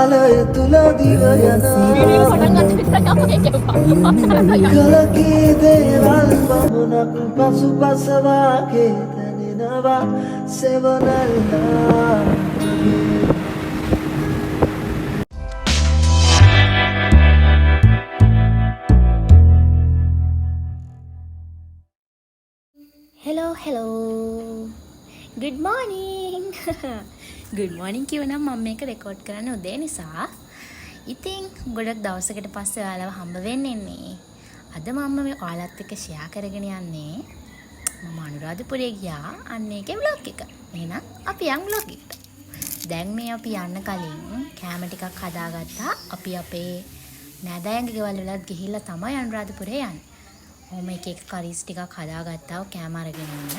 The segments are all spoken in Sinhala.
කාලය තුල දිව යන කලකී දේවල් පමණක් පසුපසවාගේ දැනෙනවා සෙවනල්ලා hello good morning good morning කියවනම් මම මේක රෙකෝඩ් කරන්න උදේ නිසා ඉතින් ගොඩක් දවසකට පස්සේ ඔයාලව හම්බ වෙන්න ඉන්නේ අද මම මේ ඔයාලත් එක්ක ෂෙයා කරගෙන යන්නේ මම අනුරාධපුරේ ගියා අන්න ඒකේ vlog එක එහෙනම් අපි යන් vlog එකට දැන් මේ අපි යන්න කලින් කැම ටිකක් හදාගත්තා අපි අපේ නෑදෑයන්ගේ ගෙවල් වලත් ගිහිල්ලා තමයි අනුරාධපුරේ යන්නේ ඔහොම එක කරිස් ටිකක් හදාගත්තා කැම අරගෙන යන්න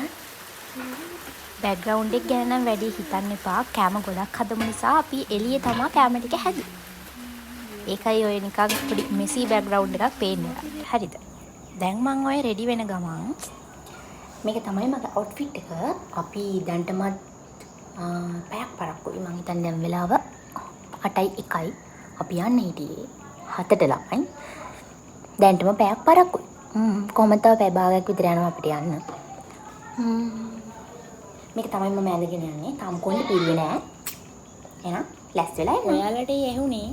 බෑග්ග්‍රවුන්ඩ් එක ගැන නම් වැඩි හිතන්න එපා කැම ගොඩක් හදමු නිසා අපි එළියේ තමයි කැම ටික හැදුවේ ඒකයි ඔය නිකන් පොඩි මෙසි බෑග්ග්‍රවුන්ඩ් එකක් පේන්නේ හරිද දැන් මම ඔය රෙඩි වෙන ගමන් මේක තමයි මගේ අවුට්ෆිට් එක අපි දැන්ටමත් පැයක් පරක්කුයි මම හිතන්නේ දැන් වෙලාව 8:01යි අපි යන්නේ හිටියේ 7ට ළමයි දැන්ටම පැයක් පරක්කුයි කොහොමද තව පැය භාගයක් විතර යනවා අපිට යන්න මේක තමයි මම ඇඳගෙන යන්නේ තාම කොණ්ඩේ පිරුවේ නෑ එහෙනම් ලැස් වෙලා ඉන්න ඔයාලට ඇහුනේ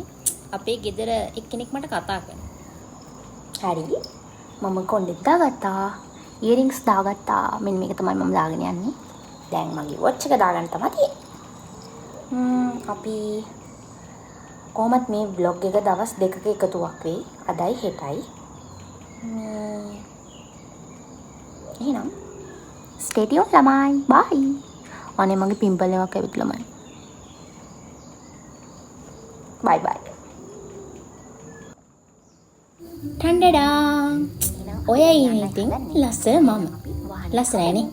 අපේ ගෙදර එක්කෙනෙක් මට කතා කරනවා හරි මම කොණ්ඩෙත් දාගත්තා ඉයරින්ග්ස් දාගත්තා මෙන්න මේක තමයි මම දාගෙන යන්නේ දැන් මගේ වොච් එක දාගන්න තමයි තියෙන්නේ අපි කොහොමත් මේ vlog එක දවස් දෙකක එකතුවක් වෙයි අදයි හෙටයි එහෙනම් stay tuned ළමයි bye අනේ මගේ පිම්පල් එකක් ඇවිත් ළමයි bye bye ටන්ඩඩා ඔය ඉන්නේ ඉතින් ලස්සන මම ලස්සනයි නේ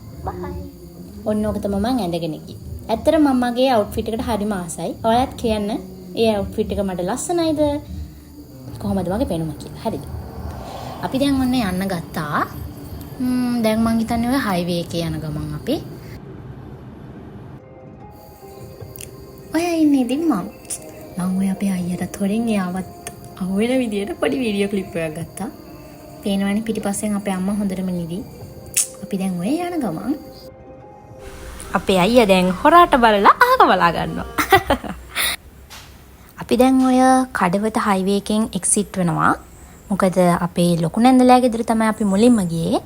ඔන්න ඔක තමයි මම ඇඳගෙන ගියේ ඇත්තට මමගේ අවුට්ෆිට් එකට හරිම ආසයි ඔයාලත් කියන්න ඒ අවුට්ෆිට් එක මට ලස්සනයිද කොහොමද මගේ පෙනුම කියලා හරිද අපි දැන් ඔන්න යන්න ගත්තා දැන් මං හිතන්නේ ඔය හයිවේ එකේ යන ගමන් අපි ඔය ඉන්නේ ඉතින් මං ඔය අපේ අයියට හොරෙන් එයාවත් අහුවෙන විදියට පොඩි වීඩියෝ ක්ලිප් එකක් ගත්තා පේනවනේ පිටිපස්සෙන් අපේ අම්මා හොඳටම නිදි අපි දැන් ඔය යන ගමන් අපේ අයියා දැන් හොරාට බලලා අහක බලා ගන්නවා අපි දැන් ඔය කඩවත හයිවේ එකෙන් එක්සිට් වෙනවා මොකද අපේ ලොකු නැන්දලා ගෙදර තමයි අපි මුලින්ම ගියේ.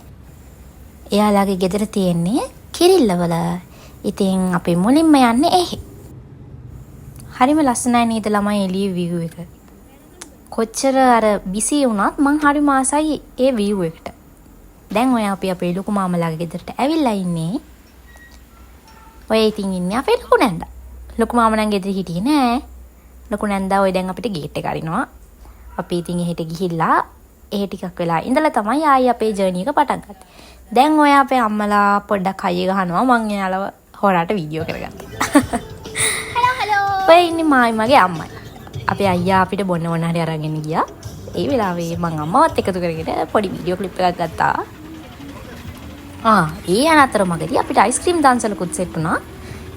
එයාලාගේ ගෙදර තියෙන්නේ කිරිල්ලවල. ඉතින් අපි මුලින්ම යන්නේ එහෙ. හරිම ලස්සනයි නේද ළමයි එළියේ view එක. කොච්චර අර බිසි වුණත් මං හරිම ආසයි ඒ view එකට. දැන් ඔය අපි අපේ ලොකු මාමලාගේ ගෙදරට ඇවිල්ලා ඉන්නේ. ඔය ඉතින් ඉන්නේ අපේ ලොකු නැන්දා. ලොකු මාමා නම් ගෙදර හිටියේ නෑ. ලොකු නැන්දා ඔය දැන් අපිට ගේට් එක අරිනවා. අපි ඉතින් එහෙට ගිහිල්ලා එහෙ ටිකක් වෙලා ඉඳලා තමයි ආයි අපේ ජර්නි එක පටන් ගත්තේ. දැන් ඔය අපේ අම්මලා පොඩ්ඩක් හයිය ගහනවා මං එයාලව හොරාට වීඩියෝ කරගත්තා. හලෝ. ඔය ඉන්නේ මායි මගේ අම්මයි. අපේ අයියා අපිට බොන්න හරි අරගෙන ගියා. ඒ වෙලාවේ මං අම්මවත් එකතු කරගෙන පොඩි වීඩියෝ ක්ලිප් එකක් ගත්තා. ඒ අනතර මගදී අපිට අයිස්ක්‍රීම් දන්සලකුත් සෙට් වුණා.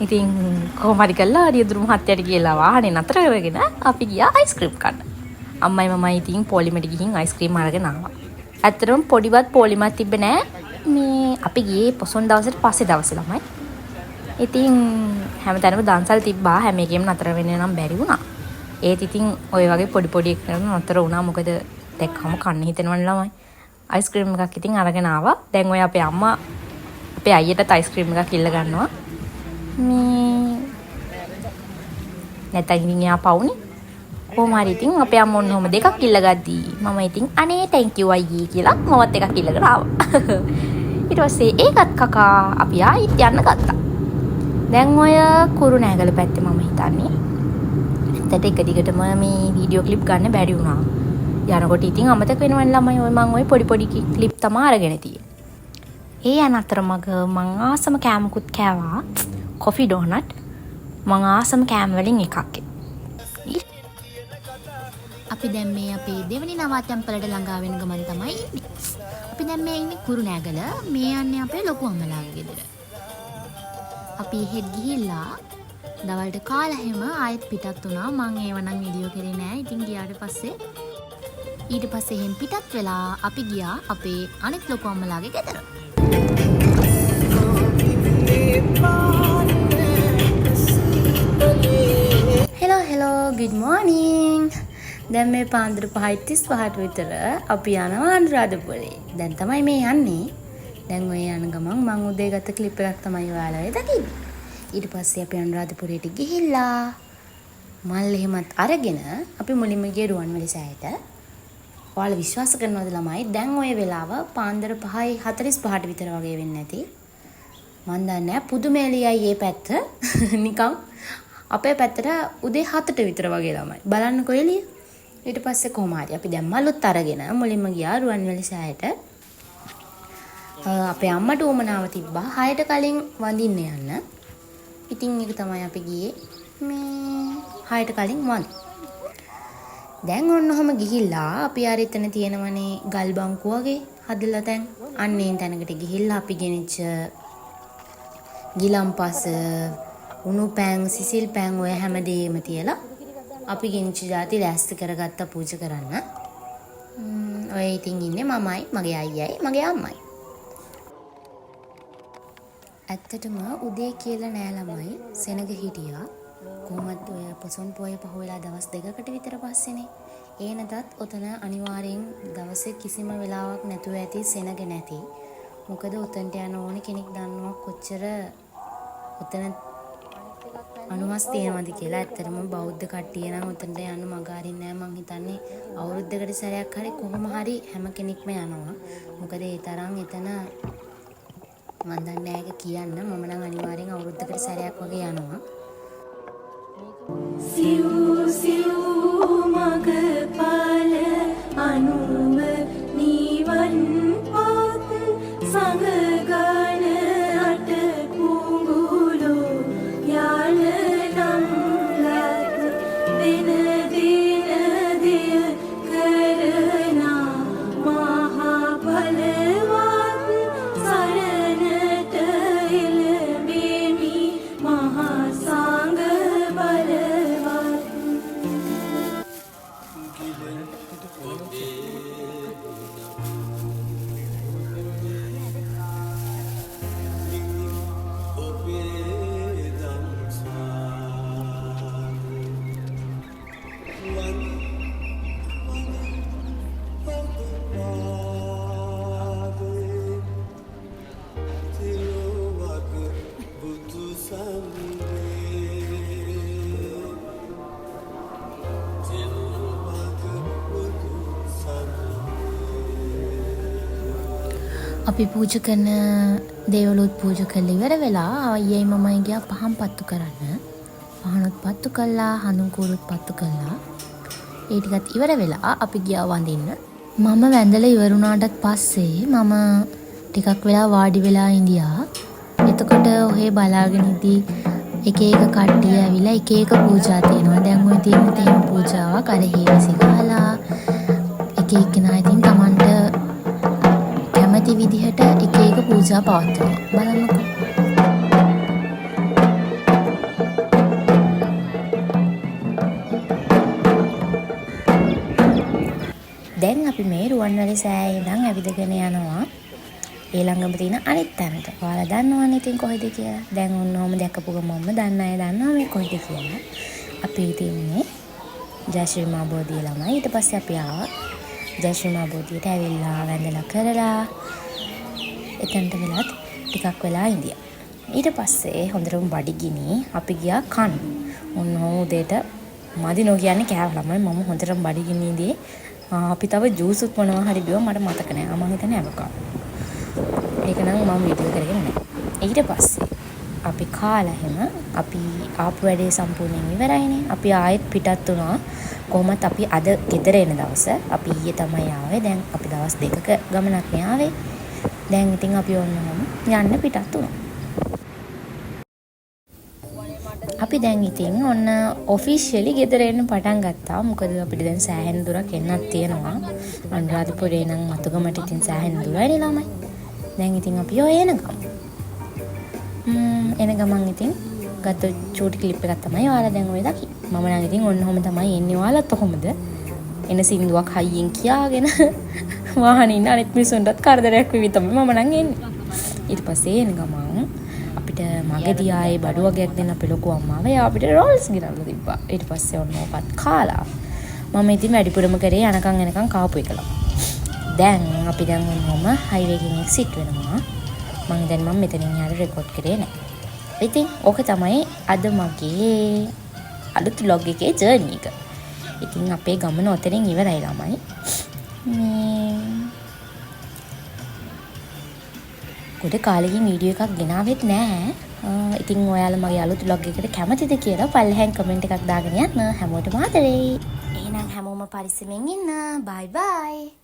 ඉතින් කොහොම හරි කළා රියදුරු මහත්තයාට කියලා වාහනේ නතර කරගෙන අපි ගියා අයිස්ක්‍රීම් කන්න. අම්මයි මමයි ඉතින් පොලිමට ගිහින් අයිස්ක්‍රීම් අරගෙන ආවා. ඇත්තටම පොඩිවත් පොලිමක් තිබ්බේ නෑ. මේ අපි ගියේ පොසොන් දවසට පස්සේ දවසේ ළමයි. ඉතින් හැමතැනම දන්සල් තිබ්බා. හැම එකෙම නතර වෙන්න නම් බැරි වුණා. ඒත් ඉතින් ඔය වගේ පොඩි එකකට නතර වුණා. මොකද දැක්කම කන්න හිතෙනවනේ ළමයි. අයිස්ක්‍රීම් එකක් ඉතින් අරගෙන ආවා. දැන් ඔය අපේ අම්මා අපේ අයියටත් අයිස්ක්‍රීම් එකක් ඉල්ල ගන්නවා. මේ නැත්නම් ඉතින් යා පවුනේ කොහොම හරි ඉතින් අපේ අම්ම ඔන්න ඔහම දෙකක් ඉල්ලගද්දී මම ඉතින් අනේ thank you අයියේ කියලා මමත් එකක් ඉල්ලගෙන ආවා. ඊට පස්සේ ඒකත් කකා අපි ආයිත් යන්න ගත්තා. දැන් ඔය කුරුණෑගල පැත්තේ මම හිතන්නේ. ඇත්තට එක දිගටම මේ වීඩියෝ ක්ලිප් ගන්න බැරි වුණා. යනකොට ඉතින් අමතක වෙනවනේ ළමයි ඔය මම ඔය පොඩි ක්ලිප් තමයි අරගෙන තියෙන්නේ. ඒ අනතර මම ආසම කෑමකුත් කෑවා. Coffee doughnut. මම ආසම කෑම වලින් එකක්. අපි දැන් මේ අපේ දෙවනි නවාතැන්පලට ළඟා වෙන ගමන් තමයි ඉන්නේ. අපි දැන් මේ ඉන්නේ කුරුණෑගල. මේ යන්නේ අපේ ලොකු අම්මලාගේ ගෙදර. අපි හෙට ගිහිල්ලා දවල්ට කාලා හැම ආයෙත් පිටත් වුණා. මං ඒව නම් වීඩියෝ කරේ නෑ. ඉතින් ගියාට පස්සේ ඊට පස්සේ එහෙන් පිටත් වෙලා අපි ගියා අපේ අනිත් ලොකු අම්මලාගේ ගෙදර. Hello good morning. දැන් මේ පාන්දර 5:35ට විතර අපි යනවා අනුරාධපුරේ. දැන් තමයි මේ යන්නේ. දැන් ඔය යන ගමන් මං උදේ ගත්ත ක්ලිප් එකක් තමයි ඔයාලා ඔය දකින්නේ. ඊට පස්සේ අපි අනුරාධපුරේට ගිහිල්ලා මල් එහෙමත් අරගෙන අපි මුලින්ම ගියේ රුවන්වැලි සෑයට. ඔයාලා විශ්වාස කරනවද ළමයි? දැන් ඔය වෙලාව පාන්දර 5:45ට විතර වගේ වෙන්නේ නැති. මන් දන්නේ පුදුමේලියයි මේ පැත්ත නිකන් අපේ පැත්තට උදේ 7ට විතර වගේ ළමයි. බලන්නකෝ එළිය. ඊට පස්සේ කොහොම හරි අපි දැන් මලුත් අරගෙන මුලින්ම ගියා රුවන්වැලි සෑයට. අපේ අම්මට උමනාව තිබ්බා 6ට කලින් වඳින්න යන්න. ඉතින් ඒක තමයි අපි ගියේ මේ 6ට කලින් වඳ. දැන් ඔන්න ඔහම ගිහිල්ලා අපි ආර එතන තියෙනවනේ ගල් බංකුව වගේ හදලා තැන්. අන්නේ තැනකට ගිහිල්ලා අපි ගෙනිච්ච ගිලම්පස උණු පෑන් සිසිල් පෑන් ඔය හැමදේම තියලා අපි ගෙනිච්ච જાති ලෑස්ති කරගත්ත පූජා කරන්න. ඔය ඉතින් ඉන්නේ මමයි මගේ අයියයි මගේ අම්මයි. ඇත්තටම උදේ කියලා නෑ ළමයි සෙනග හිටියා. කොහොමද ඔය පොසොන් පොය පහුවෙලා දවස් 2කට විතර පස්සේනේ. ඒ නැතත් ඔතන අනිවාර්යෙන් දවසේ කිසිම වෙලාවක් නැතුව ඇති සෙනග නැති. මොකද උතන්ට යන ඕන කෙනෙක් දන්නවා කොච්චර උතන අනුමස් තියෙනවද කියලා. ඇත්තටම බෞද්ධ කට්ටිය නම් උතන්ට යන්න මග අරින්නේ නෑ. මං හිතන්නේ අවුරුද්දකට සැරයක් හරි කොහොම හරි හැම කෙනෙක්ම යනවා. මොකද ඒ තරම් එතන මන් දන්නේ නෑ ඒක කියන්න. මම නම් අනිවාර්යෙන් අවුරුද්දකට සැරයක් වගේ යනවා. සිව් සිව් මගපල අනුව නිවන් පොත් සංගගන අට කුඟුලෝ යාල නම් ලත් දින දින දිය කරනා මහා බලවත් සරණට එළඹෙමි මහා සංඝ බලවත්. අපි පූජා කරන දේවලුත් පූජා කරලා ඉවර වෙලා අයියයි මමයි ගියා පහන් පත්තු කරන්න. පහනොත් පත්තු කළා, හඳුන් කූරුත් පත්තු කළා. ඒ ටිකත් ඉවර වෙලා අපි ගියා වඳින්න. මම වැඳලා ඉවර වුණාටත් පස්සේ මම ටිකක් වෙලා වාඩි වෙලා ඉඳියා. එතකොට ඔහේ බලාගෙන ඉඳි එක එක කට්ටිය ඇවිල්ලා එක එක පූජා තියෙනවා. දැන් ওই තියෙන තේම පූජාවක් අර හේවසි ගහලා එක එක්කෙනා ඉතින් Tamanට කැමති විදිහට එක එක පූජා පවත්වනවා. බලන්නකෝ. දැන් අපි මේ රුවන්වැලි සෑයේ ඉඳන් ඇවිදගෙන යනවා ඒ ළඟම තියෙන අනිත් තැනට. ඔයාලා දන්නවනේ ඉතින් කොහෙද කියලා. දැන් ඔන්නෝම දැකපු ගමන්ම දන්න අය දන්නවා මේ කොහෙද කියලා. අපි ඉතින්නේ ජයශ්‍රී මා බෝධිය ළමයි. ඊට පස්සේ අපි ආවා ජයශ්‍රී මා බෝධියට ඇවිල්ලා වැඳලා කරලා එතනට වෙලත් ටිකක් වෙලා ඉඳියා. ඊට පස්සේ හොඳටම බඩගිනි අපි ගියා කන්න. ඔන්න උදේට මදි නෝ කියන්නේ කෑවා ළමයි. මම හොඳටම බඩගිනි ඉඳී අපි තව ජූස්ුත් මොනවා හරි බිව්වා මට මතක නෑ. මම හිතන්නේ අවකාඩෝ. ඒක නම් මම වීඩියෝ කරගෙන නෑ. ඊට පස්සේ අපි කාලා හැම අපි ආපු වැඩේ සම්පූර්ණයෙන් ඉවරයිනේ. අපි ආයෙත් පිටත් වුණා. කොහොමත් අපි අද ගෙදර එන දවස අපි ඊයේ තමයි ආවේ. දැන් අපි දවස් 2ක ගමනක් නේ ආවේ. දැන් ඉතින් අපි ඕනනම් යන්න පිටත් වුණා. අපි දැන් ඉතින් ඔන්න ඔෆිෂියලි ගෙදර එන්න පටන් ගත්තා. මොකද අපිට දැන් සෑහෙන දුරක් එන්නත් තියෙනවා. අනුරාධපුරේ නම් මතුගමට ඉතින් සෑහෙන දුරයි ළමයි. දැන් ඉතින් අපි ඔය එන ගමන් ඉතින් ගත්ත චූටි ක්ලිප් එකක් තමයි ඔයාලා දැන් ඔය දකි. මම නම් ඉතින් ඔන්න ඔහම තමයි එන්නේ. ඔයාලත් කොහොමද? එන සින්දුවක් හයියෙන් කියාගෙන වාහනේ ඉන්න අනිත් මිනිස්සුන්ටත් කරදරයක් වෙවි තමයි මම නම් එන්නේ. ඊට පස්සේ එන ගමන් අපිට මගදී ආයේ බඩු වගේක් දෙන්න අපේ ලොකු අම්මාව එයා අපිට රෝල්ස් ගෙනල්ලා තිබ්බා. ඊට පස්සේ ඔන්න ඕකත් කාලා මම ඉතින් වැඩිපුරම කරේ යනකම් එනකම් කාපු එකලා. දැන් අපි දැන් ඔන්නම හයිවේ එකකින් එක්සිට් වෙනවා. මම මෙතනින් යාර රෙකෝඩ් කරේ නෑ. ඉතින් ඕක තමයි අද මගේ අලුත් vlog එකේ ජර්නි එක. ඉතින් අපේ ගමන ඔතනින් ඉවරයි ළමයි. ගොඩ කාලෙකින් වීඩියෝ එකක් ගෙනාවෙත් නෑ. ඉතින් ඔයාලා මගේ අලුත් vlog එකට කැමතිද කියලා පල්ලෙහෙන් කමෙන්ට් එකක් දාගෙන යන්න. හැමෝටම ආදරේ. එහෙනම් හැමෝම පරිස්සමෙන් ඉන්න. බයි බයි.